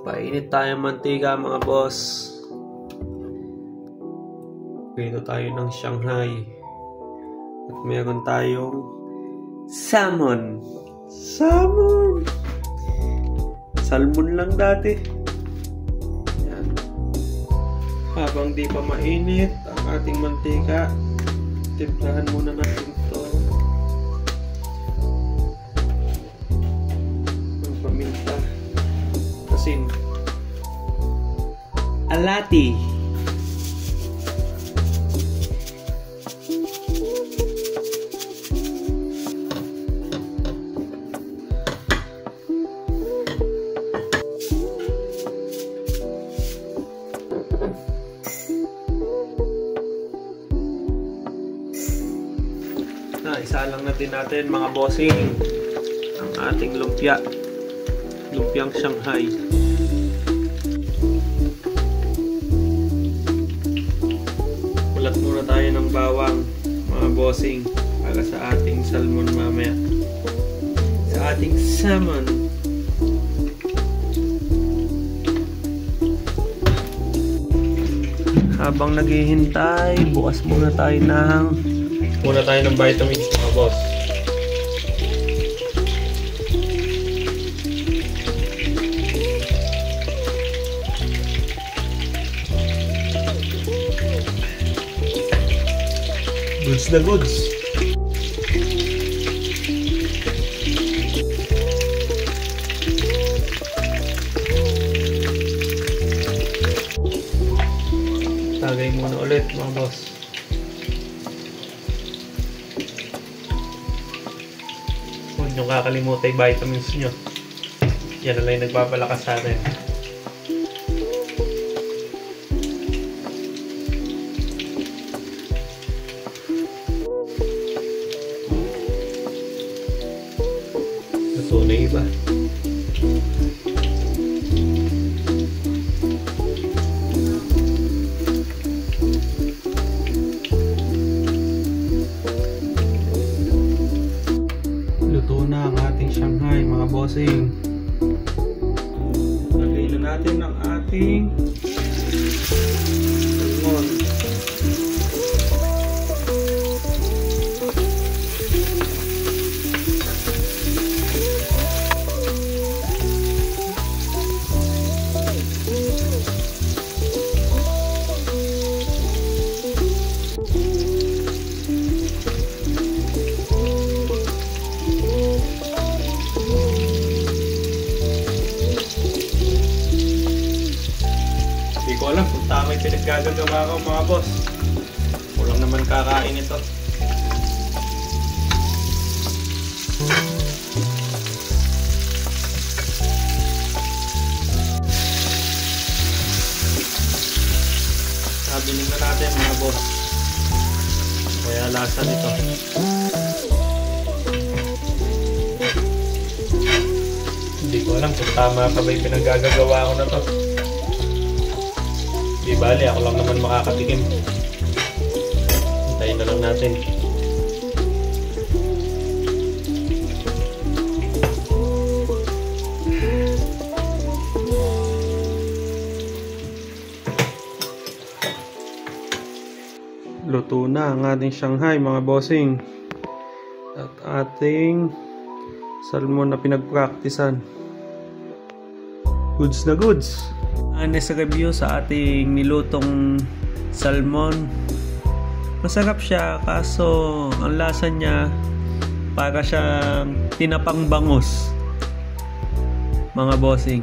Painit tayo ng mantika mga boss. Prito tayo ng Shanghai. At meron tayong salmon. Salmon lang dati. Yan. Habang di pa mainit ang ating mantika, timplahan muna natin ito. Ang paminta. Asin. Alati. Isa lang na din natin mga bossing ang ating lumpiang Shanghai. Ulat muna tayo ng bawang mga bossing para sa ating salmon mamaya, sa ating salmon. Habang naghihintay, bukas muna tayo ng vitamins mga boss. Goods na goods. Tagay muna ulit mga boss. Huwag nyo kakalimutan yung vitamins nyo. Yan na lang yung nagpapalakas sa atin. Ito na iba. Luto na ang ating Shanghai mga bossing. Lagay na natin ang ating salmon. Hindi ko alam kung tama yung pinaggagawa ko mga boss. Walang naman kakain ito. Sabiling na natin mga boss. Kaya lasa nito. Hindi ko alam kung tama pa ba yung pinaggagawa ko na to. Di bali, ako lang naman makakatikim. Hintayin na lang natin. Luto na ang ating Shanghai mga bossing. At ating salmon na pinagpraktisan. Goods na goods. Honest review sa ating nilutong salmon. Masarap siya kaso ang lasa niya para siyang tinapang bangus mga bossing.